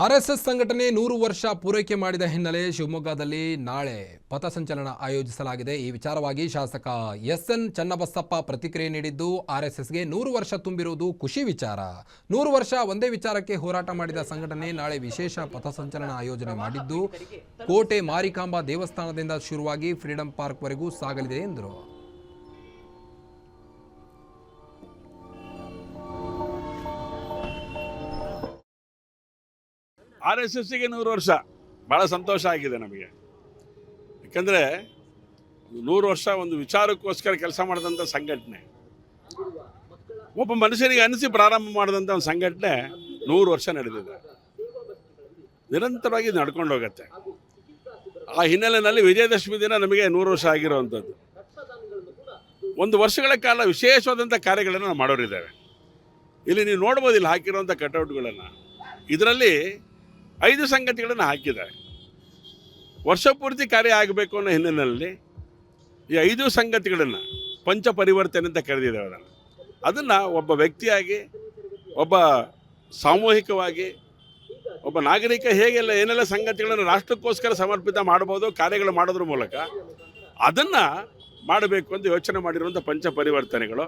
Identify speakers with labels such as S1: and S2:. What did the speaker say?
S1: RSS ಸಂಘಟನೆ 100 ವರ್ಷ ಪೂರೈಕೆ ಮಾಡಿದ ಹಿನ್ನೆಲೆ ಶಿವಮೊಗ್ಗದಲ್ಲಿ ನಾಳೆ ಪಥಸಂಚಲನ ಆಯೋಜಿಸಲಾಗಿದೆ. ಈ ವಿಚಾರವಾಗಿ ಶಾಸಕ ಎಸ್.ಎನ್. ಚನ್ನಬಸಪ್ಪ ಪ್ರತಿಕ್ರಿಯೆ ನೀಡಿದ್ದು, ಆರ್ಎಸ್ಎಸ್ಗೆ 100 ವರ್ಷ ತುಂಬಿರುವುದು ಖುಷಿ ವಿಚಾರ. 100 ವರ್ಷ ಒಂದೇ ವಿಚಾರಕ್ಕೆ ಹೋರಾಟ ಮಾಡಿದ ಸಂಘಟನೆ ನಾಳೆ ವಿಶೇಷ ಪಥಸಂಚಲನ ಆಯೋಜನೆ ಮಾಡಿದ್ದು, ಕೋಟೆ ಮಾರಿಕಾಂಬಾ ದೇವಸ್ಥಾನದಿಂದ ಶುರುವಾಗಿ ಫ್ರೀಡಂ ಪಾರ್ಕ್ವರೆಗೂ ಸಾಗಲಿದೆ ಎಂದರು.
S2: RSSಗೆ 100 ವರ್ಷ ಭಾಳ ಸಂತೋಷ ಆಗಿದೆ ನಮಗೆ. ಯಾಕಂದರೆ 100 ವರ್ಷ ಒಂದು ವಿಚಾರಕ್ಕೋಸ್ಕರ ಕೆಲಸ ಮಾಡಿದಂಥ ಸಂಘಟನೆ, ಒಬ್ಬ ಮನುಷ್ಯನಿಗೆ ಅನಿಸಿ ಪ್ರಾರಂಭ ಮಾಡಿದಂಥ ಒಂದು ಸಂಘಟನೆ 100 ವರ್ಷ ನಡೆದಿದೆ, ನಿರಂತರವಾಗಿ ನಡ್ಕೊಂಡು ಹೋಗುತ್ತೆ. ಆ ಹಿನ್ನೆಲೆಯಲ್ಲಿ ವಿಜಯದಶಮಿ ದಿನ ನಮಗೆ 100 ವರ್ಷ ಆಗಿರುವಂಥದ್ದು. ಒಂದು ವರ್ಷಗಳ ಕಾಲ ವಿಶೇಷವಾದಂಥ ಕಾರ್ಯಗಳನ್ನು ನಾವು ಮಾಡೋರಿದ್ದೇವೆ. ಇಲ್ಲಿ ನೀವು ನೋಡ್ಬೋದು, ಇಲ್ಲಿ ಹಾಕಿರುವಂಥ ಕಟೌಟ್ಗಳನ್ನು, ಇದರಲ್ಲಿ 5 ಸಂಗತಿಗಳನ್ನು ಹಾಕಿದ್ದಾರೆ. ವರ್ಷ ಪೂರ್ತಿ ಕಾರ್ಯ ಆಗಬೇಕು ಅನ್ನೋ ಹಿನ್ನೆಲೆಯಲ್ಲಿ ಈ 5 ಸಂಗತಿಗಳನ್ನು ಪಂಚ ಪರಿವರ್ತನೆ ಅಂತ ಕರೆದಿದ್ದೇವೆ. ಅದನ್ನು ಒಬ್ಬ ವ್ಯಕ್ತಿಯಾಗಿ, ಒಬ್ಬ ಸಾಮೂಹಿಕವಾಗಿ, ಒಬ್ಬ ನಾಗರಿಕ ಹೇಗೆಲ್ಲ ಏನೆಲ್ಲ ಸಂಗತಿಗಳನ್ನು ರಾಷ್ಟ್ರಕ್ಕೋಸ್ಕರ ಸಮರ್ಪಿತ ಮಾಡ್ಬೋದು, ಕಾರ್ಯಗಳು ಮಾಡೋದ್ರ ಮೂಲಕ ಅದನ್ನು ಮಾಡಬೇಕು ಅಂತ ಯೋಚನೆ ಮಾಡಿರುವಂಥ ಪಂಚ ಪರಿವರ್ತನೆಗಳು.